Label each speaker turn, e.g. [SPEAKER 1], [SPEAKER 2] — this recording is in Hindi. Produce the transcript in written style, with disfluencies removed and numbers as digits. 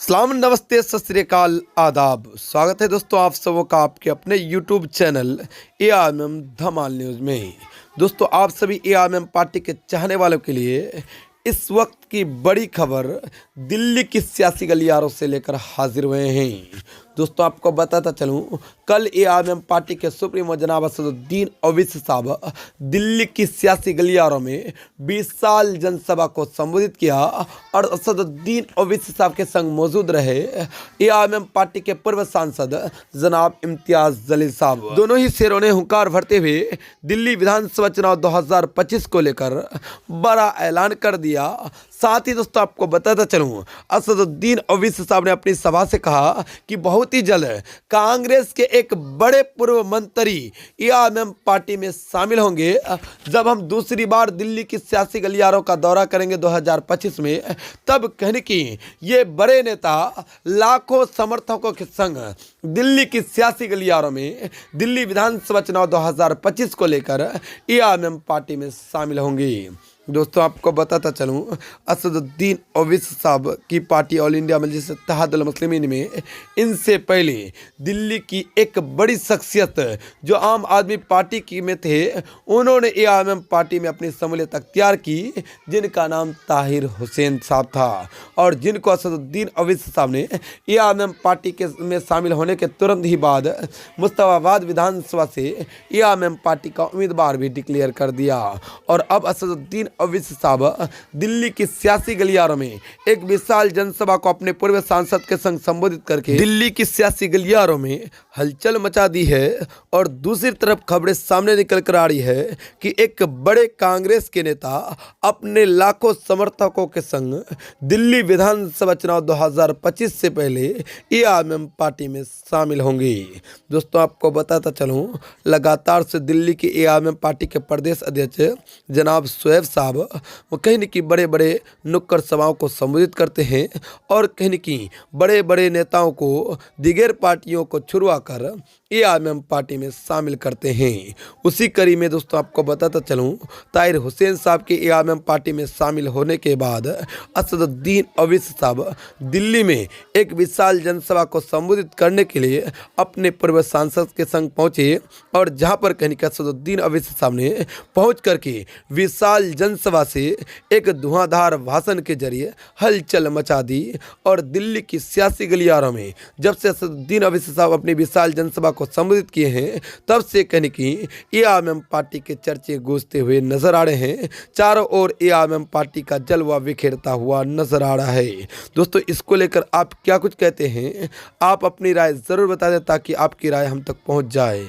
[SPEAKER 1] सलाम नमस्ते सत श्री अकाल आदाब। स्वागत है दोस्तों आप सबों का आपके अपने यूट्यूब चैनल एआरएमएम धमाल न्यूज़ में। दोस्तों आप सभी एआरएमएम पार्टी के चाहने वालों के लिए इस वक्त की बड़ी खबर दिल्ली की सियासी गलियारों से लेकर हाजिर हुए हैं। दोस्तों आपको बताता चलूं, कल एआरएमएम पार्टी के सुप्रीमो जनाब असदुद्दीन ओवैसी साहब दिल्ली की सियासी गलियारों में विशाल जनसभा को संबोधित किया और असदुद्दीन ओवैसी साहब के संग मौजूद रहे एआरएमएम पार्टी के पूर्व सांसद जनाब इम्तियाज जलील साहब। दोनों ही शेरों ने हुंकार भरते हुए दिल्ली विधानसभा चुनाव 2025 को लेकर बड़ा ऐलान कर दिया। साथ ही दोस्तों आपको बताता चलूं, असदुद्दीन ओवैसी साहब ने अपनी सभा से कहा कि बहुत ही जल्द कांग्रेस के एक बड़े पूर्व मंत्री एआरएमएम पार्टी में शामिल होंगे। जब हम दूसरी बार दिल्ली की सियासी गलियारों का दौरा करेंगे 2025 में, तब कहने की ये बड़े नेता लाखों समर्थकों के संग दिल्ली की सियासी गलियारों में दिल्ली विधानसभा चुनाव 2025 को लेकर एआरएमएम पार्टी में शामिल होंगे। दोस्तों आपको बताता चलूं, असदुद्दीन ओवैसी साहब की पार्टी ऑल इंडिया मजलिस इत्तेहादुल मुस्लिमीन में इनसे पहले दिल्ली की एक बड़ी शख्सियत जो आम आदमी पार्टी की में थे, उन्होंने एआरएमएम पार्टी में अपनी शमूलियत अख्तियार की, जिनका नाम ताहिर हुसैन साहब था और जिनको असदुद्दीन ओवैसी साहब ने एआरएमएम पार्टी के में शामिल होने के तुरंत ही बाद मुस्तफाबाद विधानसभा से एआरएमएम पार्टी का उम्मीदवार भी डिक्लेयर कर दिया। और अब असदुद्दीन ओवैसी साहब दिल्ली की सियासी गलियारों में एक विशाल जनसभा को अपने पूर्व सांसद के संग संबोधित करके दिल्ली की सियासी गलियारों में हलचल मचा दी है। और दूसरी तरफ खबरें सामने निकल कर आ रही है कि एक बड़े कांग्रेस के नेता अपने लाखों समर्थकों के संग दिल्ली विधानसभा चुनाव 2025 से पहले एआरएमएम पार्टी में शामिल होंगे। दोस्तों आपको बताता चलूं, लगातार से दिल्ली की एआरएमएम पार्टी के प्रदेश अध्यक्ष जनाब शोएब साहब वो कहीं न कहीं बड़े बड़े नुक्कड़ सभाओं को संबोधित करते हैं और कहीं न कहीं बड़े बड़े नेताओं को दिगेर पार्टियों को छुड़वा कर एआरएमएम पार्टी में शामिल करते हैं। उसी कड़ी में दोस्तों आपको बताता चलूं, ताहिर हुसैन साहब के एआरएमएम पार्टी में शामिल होने के बाद असदुद्दीन ओवैसी साहब दिल्ली में एक विशाल जनसभा को संबोधित करने के लिए अपने पूर्व सांसद के संग पहुंचे और जहां पर कहीं असदुद्दीन ओवैसी साहब ने पहुंच करके विशाल जनसभा से एक धुआंधार भाषण के जरिए हलचल मचा दी। और दिल्ली की सियासी गलियारों में जब से असदुद्दीन ओवैसी साहब अपनी विशाल जनसभा को संबोधित किए हैं, तब से कहने की एआरएमएम पार्टी के चर्चे गूंजते हुए नजर आ रहे हैं। चारों ओर एआरएमएम पार्टी का जलवा बिखेरता हुआ नजर आ रहा है। दोस्तों इसको लेकर आप क्या कुछ कहते हैं, आप अपनी राय जरूर बता दें ताकि आपकी राय हम तक पहुंच जाए।